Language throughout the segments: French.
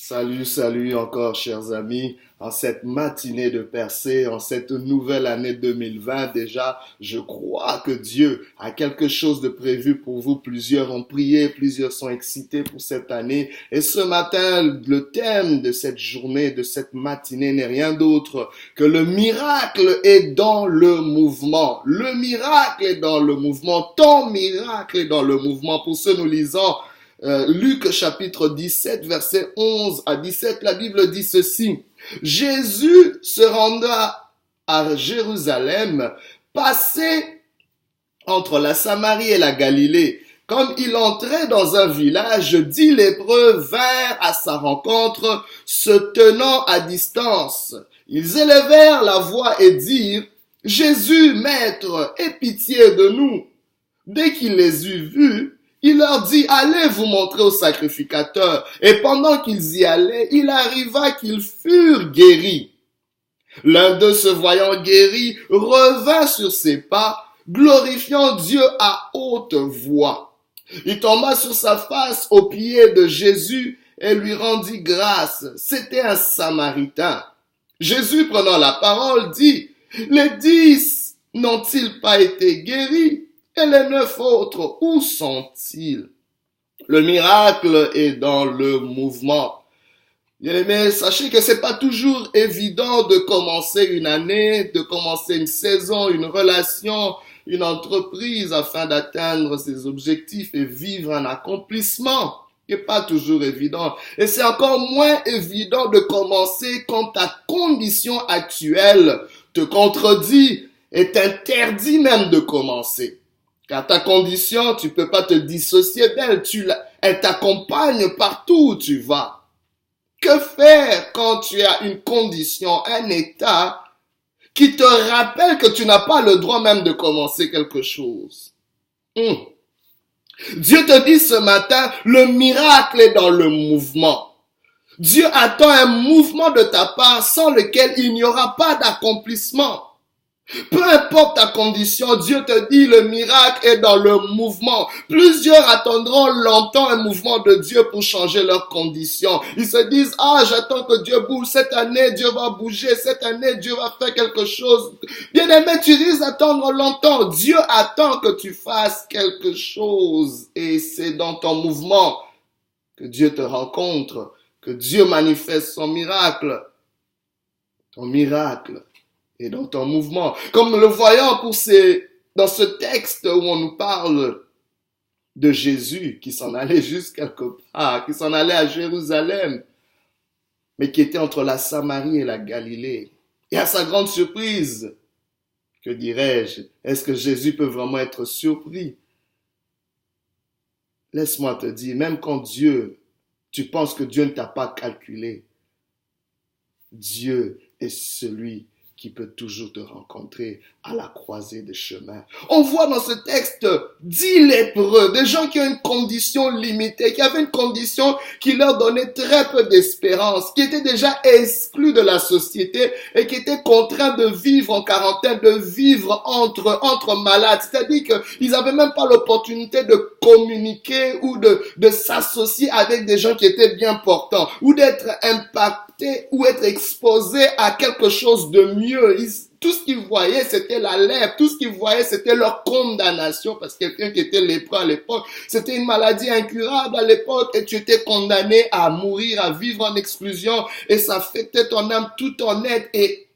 Salut encore, chers amis. En cette matinée de percée, en cette nouvelle année 2020, déjà, je crois que Dieu a quelque chose de prévu pour vous. Plusieurs ont prié, plusieurs sont excités pour cette année. Et ce matin, le thème de cette journée, de cette matinée n'est rien d'autre que le miracle est dans le mouvement. Le miracle est dans le mouvement. Ton miracle est dans le mouvement. Pour ce, nous lisons Luc chapitre 17, verset 11 à 17, la Bible dit ceci. Jésus se rendra à Jérusalem, passé entre la Samarie et la Galilée. Comme il entrait dans un village, 10 lépreux vinrent à sa rencontre, se tenant à distance. Ils élevèrent la voix et dirent, « Jésus, Maître, aie pitié de nous. » Dès qu'il les eut vus, il leur dit, allez vous montrer au sacrificateur. Et pendant qu'ils y allaient, il arriva qu'ils furent guéris. L'un d'eux, se voyant guéri, revint sur ses pas, glorifiant Dieu à haute voix. Il tomba sur sa face aux pieds de Jésus et lui rendit grâce. C'était un Samaritain. Jésus, prenant la parole, dit, les 10 n'ont-ils pas été guéris? Et les 9 autres, où sont-ils? Le miracle est dans le mouvement. Mais sachez que c'est pas toujours évident de commencer une année, de commencer une saison, une relation, une entreprise afin d'atteindre ses objectifs et vivre un accomplissement. C'est pas toujours évident. Et c'est encore moins évident de commencer quand ta condition actuelle te contredit et t'interdit même de commencer. Car ta condition, tu peux pas te dissocier d'elle. Elle t'accompagne partout où tu vas. Que faire quand tu as une condition, un état qui te rappelle que tu n'as pas le droit même de commencer quelque chose? Dieu te dit ce matin, le miracle est dans le mouvement. Dieu attend un mouvement de ta part sans lequel il n'y aura pas d'accomplissement. Peu importe ta condition, Dieu te dit le miracle est dans le mouvement. Plusieurs attendront longtemps un mouvement de Dieu pour changer leurs conditions. Ils se disent, j'attends que Dieu bouge. Cette année, Dieu va bouger. Cette année, Dieu va faire quelque chose. Bien-aimé, tu risques d'attendre longtemps. Dieu attend que tu fasses quelque chose. Et c'est dans ton mouvement que Dieu te rencontre, que Dieu manifeste son miracle. Ton miracle et dans ton mouvement. Comme nous le voyons dans ce texte où on nous parle de Jésus qui s'en allait juste quelque part, qui s'en allait à Jérusalem, mais qui était entre la Samarie et la Galilée. Et à sa grande surprise, que dirais-je, est-ce que Jésus peut vraiment être surpris? Laisse-moi te dire, même quand tu penses que Dieu ne t'a pas calculé, Dieu est celui qui peut toujours te rencontrer à la croisée des chemins. On voit dans ce texte 10 lépreux, des gens qui ont une condition limitée, qui avaient une condition qui leur donnait très peu d'espérance, qui étaient déjà exclus de la société et qui étaient contraints de vivre en quarantaine, de vivre entre malades. C'est-à-dire qu'ils n'avaient même pas l'opportunité de communiquer ou de s'associer avec des gens qui étaient bien portants ou d'être impactés ou être exposés à quelque chose de mieux. Tout ce qu'ils voyaient, c'était la lèpre. Tout ce qu'ils voyaient, c'était leur condamnation. Parce que quelqu'un qui était lépreux à l'époque, c'était une maladie incurable à l'époque. Et tu étais condamné à mourir, à vivre en exclusion. Et ça affectait ton âme, tout ton être. Et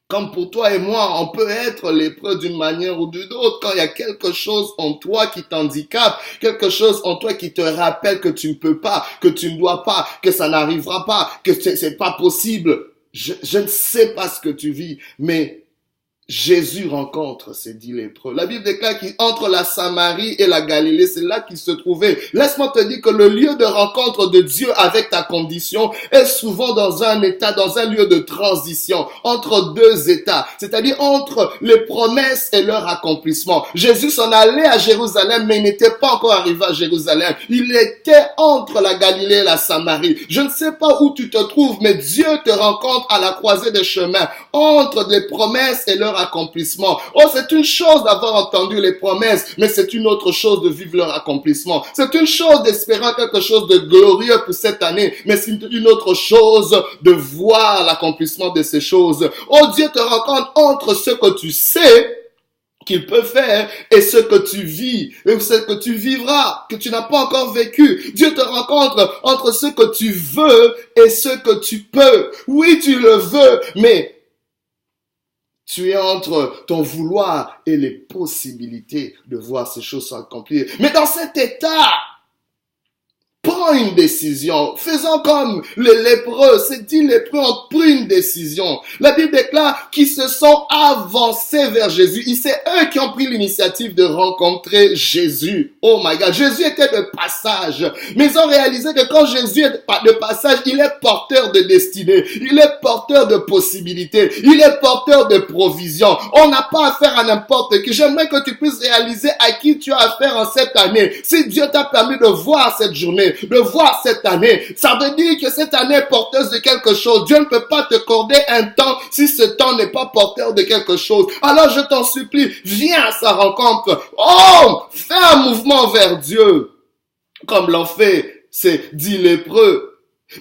comme pour toi et moi, on peut être lépreux d'une manière ou d'une autre. Quand il y a quelque chose en toi qui t'handicape, quelque chose en toi qui te rappelle que tu ne peux pas, que tu ne dois pas, que ça n'arrivera pas, que c'est pas possible. Je ne sais pas ce que tu vis, mais Jésus rencontre ces 10 lépreux. La Bible déclare qu'entre la Samarie et la Galilée, c'est là qu'ils se trouvaient. Laisse-moi te dire que le lieu de rencontre de Dieu avec ta condition est souvent dans un état, dans un lieu de transition, entre deux états, c'est-à-dire entre les promesses et leur accomplissement. Jésus s'en allait à Jérusalem, mais il n'était pas encore arrivé à Jérusalem. Il était entre la Galilée et la Samarie. Je ne sais pas où tu te trouves, mais Dieu te rencontre à la croisée des chemins, entre les promesses et leur leur accomplissement. Oh, c'est une chose d'avoir entendu les promesses, mais c'est une autre chose de vivre leur accomplissement. C'est une chose d'espérer quelque chose de glorieux pour cette année, mais c'est une autre chose de voir l'accomplissement de ces choses. Oh, Dieu te rencontre entre ce que tu sais qu'il peut faire et ce que tu vis, et ce que tu vivras, que tu n'as pas encore vécu. Dieu te rencontre entre ce que tu veux et ce que tu peux. Oui, tu le veux, mais tu es entre ton vouloir et les possibilités de voir ces choses s'accomplir. Mais dans cet état, prends une décision. Faisons comme les lépreux. Ces 10 lépreux ont pris une décision. La Bible déclare qu'ils se sont avancés vers Jésus. C'est eux qui ont pris l'initiative de rencontrer Jésus. Oh my God. Jésus était de passage. Mais ils ont réalisé que quand Jésus est de passage, il est porteur de destinée. Il est porteur de possibilités. Il est porteur de provision. On n'a pas affaire à n'importe qui. J'aimerais que tu puisses réaliser à qui tu as affaire en cette année. Si Dieu t'a permis de voir cette journée, de voir cette année, ça veut dire que cette année est porteuse de quelque chose. Dieu ne peut pas te accorder un temps si ce temps n'est pas porteur de quelque chose. Alors je t'en supplie, viens à sa rencontre. Oh, fais un mouvement vers Dieu, comme l'ont fait ces 10 lépreux.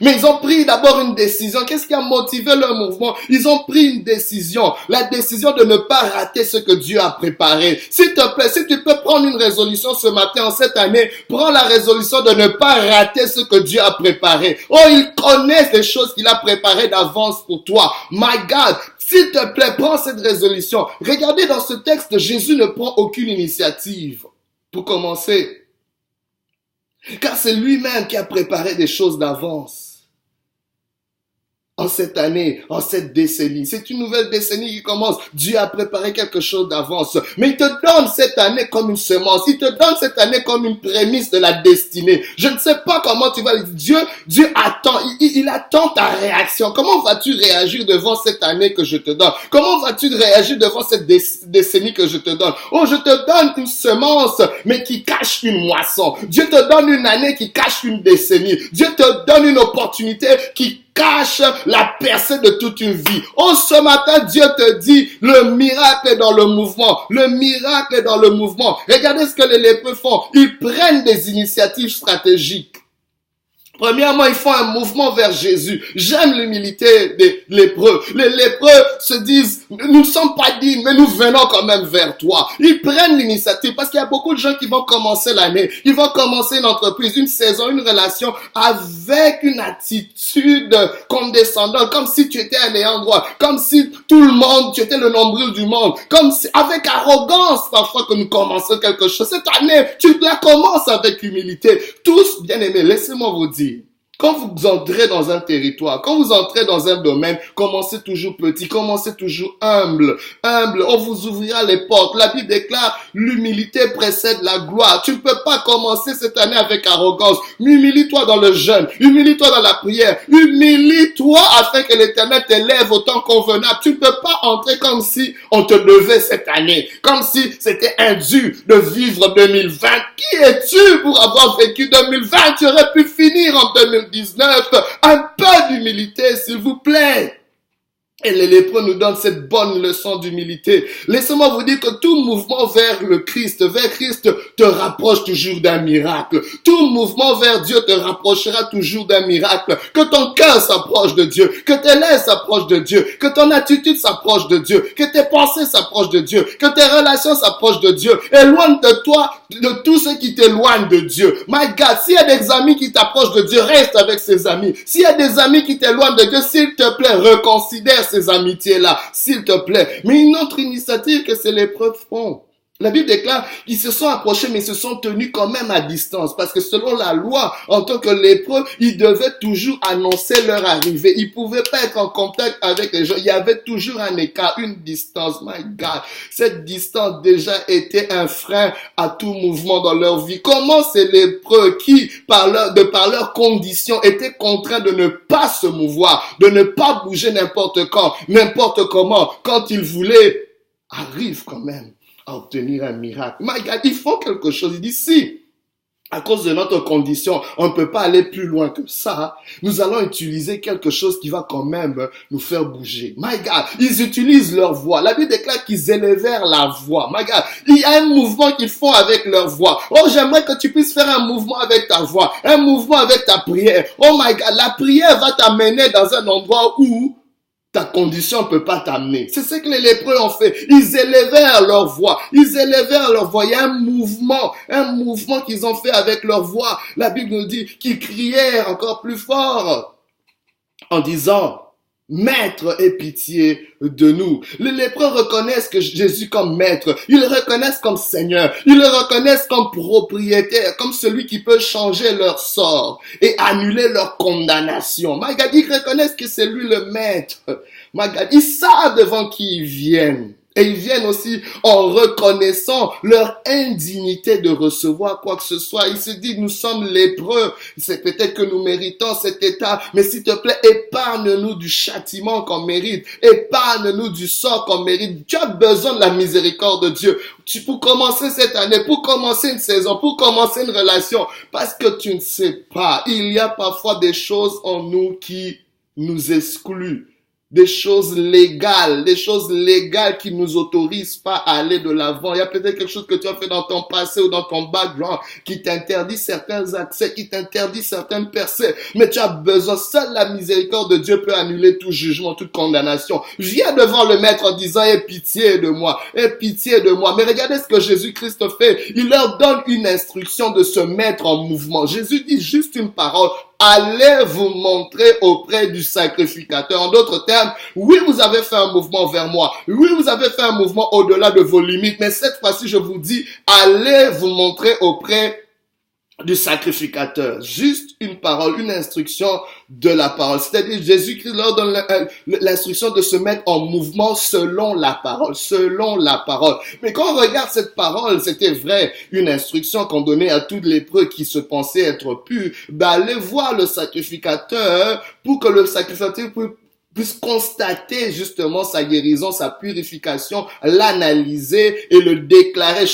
Mais ils ont pris d'abord une décision. Qu'est-ce qui a motivé leur mouvement? Ils ont pris une décision. La décision de ne pas rater ce que Dieu a préparé. S'il te plaît, si tu peux prendre une résolution ce matin, en cette année, prends la résolution de ne pas rater ce que Dieu a préparé. Oh, il connaît les choses qu'il a préparées d'avance pour toi. My God, s'il te plaît, prends cette résolution. Regardez dans ce texte, Jésus ne prend aucune initiative. Pour commencer, car c'est lui-même qui a préparé des choses d'avance. En cette année, en cette décennie, c'est une nouvelle décennie qui commence. Dieu a préparé quelque chose d'avance. Mais il te donne cette année comme une semence. Il te donne cette année comme une prémisse de la destinée. Je ne sais pas comment tu vas le dire. Dieu attend. Il attend ta réaction. Comment vas-tu réagir devant cette année que je te donne? Comment vas-tu réagir devant cette décennie que je te donne? Oh, je te donne une semence, mais qui cache une moisson. Dieu te donne une année qui cache une décennie. Dieu te donne une opportunité qui cache la percée de toute une vie. Oh, ce matin, Dieu te dit, le miracle est dans le mouvement. Le miracle est dans le mouvement. Regardez ce que les lépreux font. Ils prennent des initiatives stratégiques. Premièrement, ils font un mouvement vers Jésus. J'aime l'humilité des lépreux. Les lépreux se disent, nous ne sommes pas dignes, mais nous venons quand même vers toi. Ils prennent l'initiative parce qu'il y a beaucoup de gens qui vont commencer l'année. Ils vont commencer une entreprise, une saison, une relation avec une attitude condescendante, comme si tu étais un ayant droit, comme si tout le monde, tu étais le nombril du monde, comme si, avec arrogance parfois que nous commençons quelque chose. Cette année, tu la commences avec humilité. Tous, bien aimés, laissez-moi vous dire, quand vous entrez dans un territoire, quand vous entrez dans un domaine, commencez toujours petit, commencez toujours humble. On vous ouvrira les portes. La Bible déclare, l'humilité précède la gloire. Tu ne peux pas commencer cette année avec arrogance. Humilie-toi dans le jeûne, humilie-toi dans la prière, humilie-toi afin que l'Éternel t'élève au temps convenable. Tu ne peux pas entrer comme si on te devait cette année, comme si c'était indu de vivre 2020. Qui es-tu pour avoir vécu 2020? Tu aurais pu finir en 2019. Un peu d'humilité, s'il vous plaît. Et les lépreux nous donnent cette bonne leçon d'humilité. Laissez-moi vous dire que tout mouvement vers le Christ, vers Christ, te rapproche toujours d'un miracle. Tout mouvement vers Dieu te rapprochera toujours d'un miracle. Que ton cœur s'approche de Dieu, que tes lèvres s'approchent de Dieu, que ton attitude s'approche de Dieu, que tes pensées s'approchent de Dieu, que tes relations s'approchent de Dieu. Éloigne de toi de tout ce qui t'éloigne de Dieu. My God, s'il y a des amis qui t'approchent de Dieu, reste avec ces amis. S'il y a des amis qui t'éloignent de Dieu, s'il te plaît, reconsidère ces amitiés-là, s'il te plaît. Mais une autre initiative que ces lépreux font. La Bible déclare qu'ils se sont approchés, mais ils se sont tenus quand même à distance. Parce que selon la loi, en tant que lépreux, ils devaient toujours annoncer leur arrivée. Ils pouvaient pas être en contact avec les gens. Il y avait toujours un écart, une distance. My God, cette distance déjà était un frein à tout mouvement dans leur vie. Comment ces lépreux qui, par leur condition, étaient contraints de ne pas se mouvoir, de ne pas bouger n'importe quand, n'importe comment, quand ils voulaient, arrivent quand même à obtenir un miracle. My God, ils font quelque chose. Ils disent si à cause de notre condition, on ne peut pas aller plus loin que ça. Nous allons utiliser quelque chose qui va quand même nous faire bouger. My God, ils utilisent leur voix. La Bible déclare qu'ils élevèrent la voix. My God, il y a un mouvement qu'ils font avec leur voix. Oh, j'aimerais que tu puisses faire un mouvement avec ta voix, un mouvement avec ta prière. Oh my God, la prière va t'amener dans un endroit où ta condition ne peut pas t'amener. C'est ce que les lépreux ont fait. Ils élevèrent leur voix. Ils élevèrent leur voix. Il y a un mouvement qu'ils ont fait avec leur voix. La Bible nous dit qu'ils crièrent encore plus fort en disant, Maître, aie pitié de nous. Les lépreux reconnaissent que Jésus comme maître. Ils le reconnaissent comme Seigneur. Ils le reconnaissent comme propriétaire, comme celui qui peut changer leur sort et annuler leur condamnation. My God, ils reconnaissent que c'est lui le maître. My God, ils savent devant qui ils viennent. Et ils viennent aussi en reconnaissant leur indignité de recevoir quoi que ce soit. Ils se disent, nous sommes lépreux. C'est peut-être que nous méritons cet état. Mais s'il te plaît, épargne-nous du châtiment qu'on mérite. Épargne-nous du sort qu'on mérite. Tu as besoin de la miséricorde de Dieu. Pour commencer cette année, pour commencer une saison, pour commencer une relation. Parce que tu ne sais pas. Il y a parfois des choses en nous qui nous excluent. Des choses légales qui nous autorisent pas à aller de l'avant. Il y a peut-être quelque chose que tu as fait dans ton passé ou dans ton background qui t'interdit certains accès, qui t'interdit certaines percées. Mais tu as besoin, seule la miséricorde de Dieu peut annuler tout jugement, toute condamnation. Viens devant le Maître en disant, aie pitié de moi, aie pitié de moi. Mais regardez ce que Jésus-Christ fait. Il leur donne une instruction de se mettre en mouvement. Jésus dit juste une parole. Allez vous montrer auprès du sacrificateur. En d'autres termes, oui, vous avez fait un mouvement vers moi. Oui, vous avez fait un mouvement au-delà de vos limites. Mais cette fois-ci, je vous dis, allez vous montrer auprès du sacrificateur. Juste une parole, une instruction de la parole. C'est-à-dire, Jésus-Christ leur donne l'instruction de se mettre en mouvement selon la parole, selon la parole. Mais quand on regarde cette parole, c'était vrai, une instruction qu'on donnait à tous les lépreux qui se pensaient être purs, allez voir le sacrificateur pour que le sacrificateur puisse constater justement sa guérison, sa purification, l'analyser et le déclarer,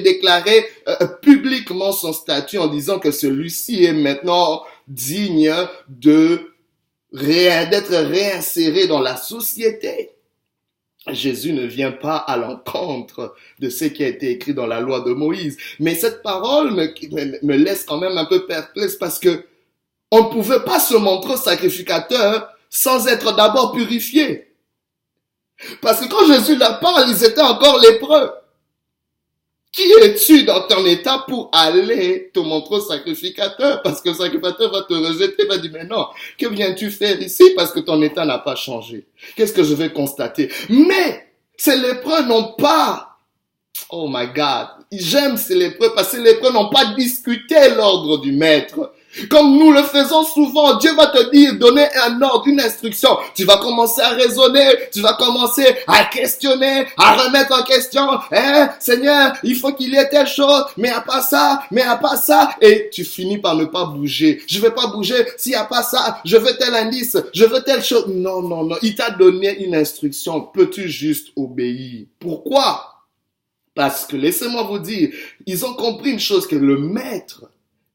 déclarer publiquement son statut en disant que celui-ci est maintenant digne d'être réinséré dans la société. Jésus ne vient pas à l'encontre de ce qui a été écrit dans la loi de Moïse. Mais cette parole me laisse quand même un peu perplexe parce que on ne pouvait pas se montrer au sacrificateur sans être d'abord purifiés. Parce que quand Jésus leur parle, ils étaient encore lépreux. Qui es-tu dans ton état pour aller te montrer au sacrificateur? Parce que le sacrificateur va te rejeter, va dire, mais non, que viens-tu faire ici? Parce que ton état n'a pas changé. Qu'est-ce que je vais constater? Mais ces lépreux n'ont pas, oh my God, j'aime ces lépreux parce que ces lépreux n'ont pas discuté l'ordre du maître. Comme nous le faisons souvent, Dieu va te dire, donner un ordre, une instruction. Tu vas commencer à raisonner, tu vas commencer à questionner, à remettre en question. Seigneur, il faut qu'il y ait telle chose, mais à pas ça, et tu finis par ne pas bouger. Je vais pas bouger s'il y a pas ça. Je veux tel indice, je veux telle chose. Non. Il t'a donné une instruction. Peux-tu juste obéir? Pourquoi? Parce que laissez-moi vous dire, ils ont compris une chose, que le maître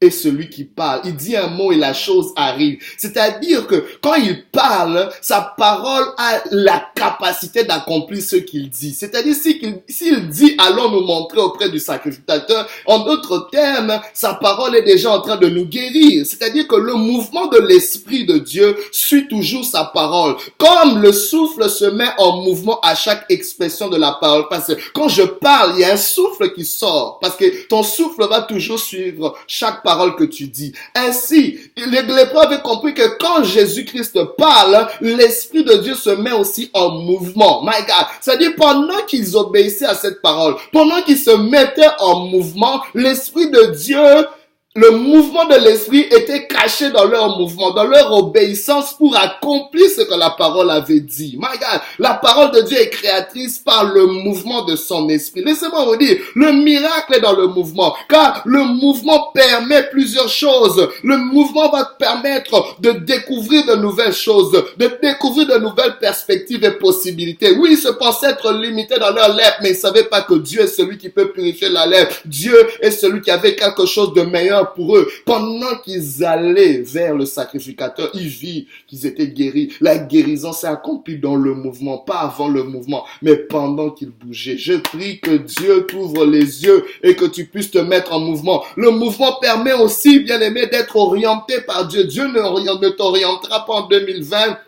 est celui qui parle. Il dit un mot et la chose arrive. C'est-à-dire que quand il parle, sa parole a la capacité d'accomplir ce qu'il dit. C'est-à-dire s'il dit allons nous montrer auprès du sacrificateur, en d'autres termes, sa parole est déjà en train de nous guérir. C'est-à-dire que le mouvement de l'Esprit de Dieu suit toujours sa parole. Comme le souffle se met en mouvement à chaque expression de la parole. Parce que quand je parle, il y a un souffle qui sort. Parce que ton souffle va toujours suivre chaque parole que tu dis. Ainsi, les lépreux avaient compris que quand Jésus-Christ parle, l'Esprit de Dieu se met aussi en mouvement. My God. C'est-à-dire, pendant qu'ils obéissaient à cette parole, pendant qu'ils se mettaient en mouvement, l'Esprit de Dieu, le mouvement de l'Esprit était caché dans leur mouvement, dans leur obéissance pour accomplir ce que la parole avait dit. My God, la parole de Dieu est créatrice par le mouvement de son esprit. Laissez-moi vous dire, le miracle est dans le mouvement, car le mouvement permet plusieurs choses. Le mouvement va te permettre de découvrir de nouvelles choses, de découvrir de nouvelles perspectives et possibilités. Oui, ils se pensaient être limités dans leur lèvre, mais ils ne savaient pas que Dieu est celui qui peut purifier la lèvre. Dieu est celui qui avait quelque chose de meilleur prière pour eux. Pendant qu'ils allaient vers le sacrificateur, ils virent qu'ils étaient guéris. La guérison s'est accomplie dans le mouvement, pas avant le mouvement, mais pendant qu'ils bougeaient. Je prie que Dieu t'ouvre les yeux et que tu puisses te mettre en mouvement. Le mouvement permet aussi, bien-aimé, d'être orienté par Dieu. Dieu ne t'orientera pas en 2020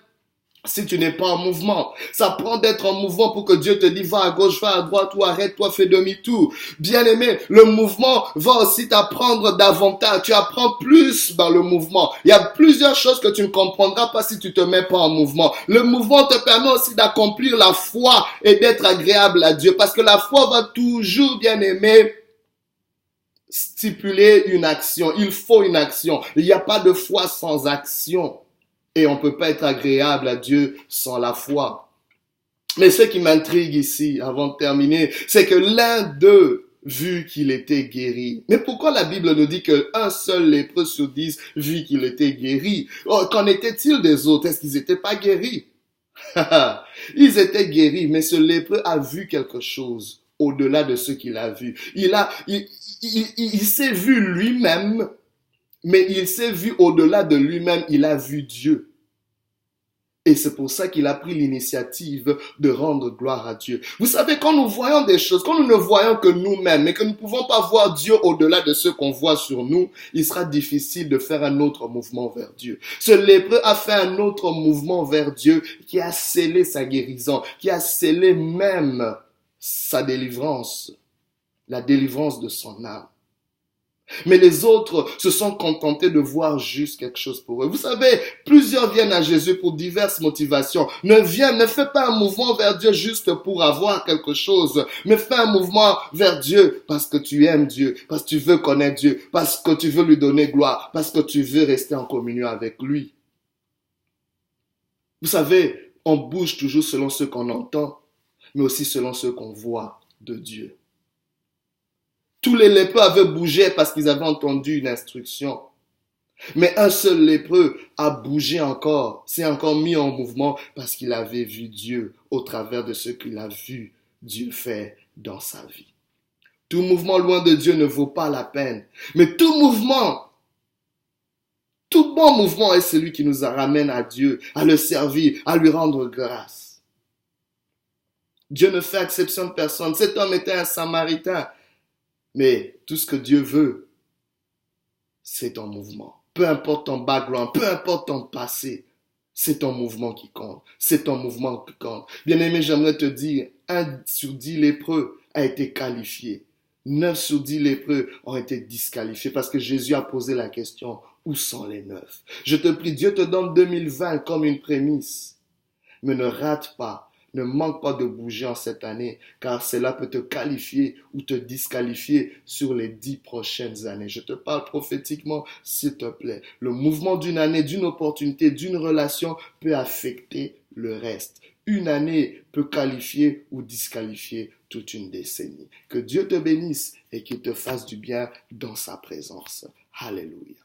si tu n'es pas en mouvement. Ça prend d'être en mouvement pour que Dieu te dise va à gauche, va à droite ou arrête-toi, fais demi-tour. Bien-aimé, le mouvement va aussi t'apprendre davantage. Tu apprends plus dans le mouvement. Il y a plusieurs choses que tu ne comprendras pas si tu te mets pas en mouvement. Le mouvement te permet aussi d'accomplir la foi et d'être agréable à Dieu. Parce que la foi va toujours, bien-aimé, stipuler une action. Il faut une action. Il n'y a pas de foi sans action. Et on ne peut pas être agréable à Dieu sans la foi. Mais ce qui m'intrigue ici, avant de terminer, c'est que l'un d'eux vit qu'il était guéri. Mais pourquoi la Bible nous dit qu'un seul lépreux sur 10 vit qu'il était guéri? Oh, qu'en était-il des autres? Est-ce qu'ils n'étaient pas guéris? Ils étaient guéris, mais ce lépreux a vu quelque chose au-delà de ce qu'il a vu. Il s'est vu lui-même. Mais il s'est vu au-delà de lui-même, il a vu Dieu. Et c'est pour ça qu'il a pris l'initiative de rendre gloire à Dieu. Vous savez, quand nous voyons des choses, quand nous ne voyons que nous-mêmes et que nous ne pouvons pas voir Dieu au-delà de ce qu'on voit sur nous, il sera difficile de faire un autre mouvement vers Dieu. Ce lépreux a fait un autre mouvement vers Dieu qui a scellé sa guérison, qui a scellé même sa délivrance, la délivrance de son âme. Mais les autres se sont contentés de voir juste quelque chose pour eux. Vous savez, plusieurs viennent à Jésus pour diverses motivations. Ne fais pas un mouvement vers Dieu juste pour avoir quelque chose, mais fais un mouvement vers Dieu parce que tu aimes Dieu, parce que tu veux connaître Dieu, parce que tu veux lui donner gloire, parce que tu veux rester en communion avec lui. Vous savez, on bouge toujours selon ce qu'on entend, mais aussi selon ce qu'on voit de Dieu. Tous les lépreux avaient bougé parce qu'ils avaient entendu une instruction. Mais un seul lépreux a bougé encore, s'est encore mis en mouvement parce qu'il avait vu Dieu au travers de ce qu'il a vu Dieu faire dans sa vie. Tout mouvement loin de Dieu ne vaut pas la peine. Mais tout mouvement, tout bon mouvement est celui qui nous ramène à Dieu, à le servir, à lui rendre grâce. Dieu ne fait exception de personne. Cet homme était un Samaritain. Mais tout ce que Dieu veut, c'est ton mouvement. Peu importe ton background, peu importe ton passé, c'est ton mouvement qui compte. C'est ton mouvement qui compte. Bien-aimé, j'aimerais te dire, 1 sur 10 lépreux a été qualifié. 9 sur 10 lépreux ont été disqualifiés parce que Jésus a posé la question, où sont les 9? Je te prie, Dieu te donne 2020 comme une prémisse. Mais ne rate pas. Ne manque pas de bouger en cette année, car cela peut te qualifier ou te disqualifier sur les 10 prochaines années. Je te parle prophétiquement, s'il te plaît. Le mouvement d'une année, d'une opportunité, d'une relation peut affecter le reste. Une année peut qualifier ou disqualifier toute une décennie. Que Dieu te bénisse et qu'il te fasse du bien dans sa présence. Alléluia.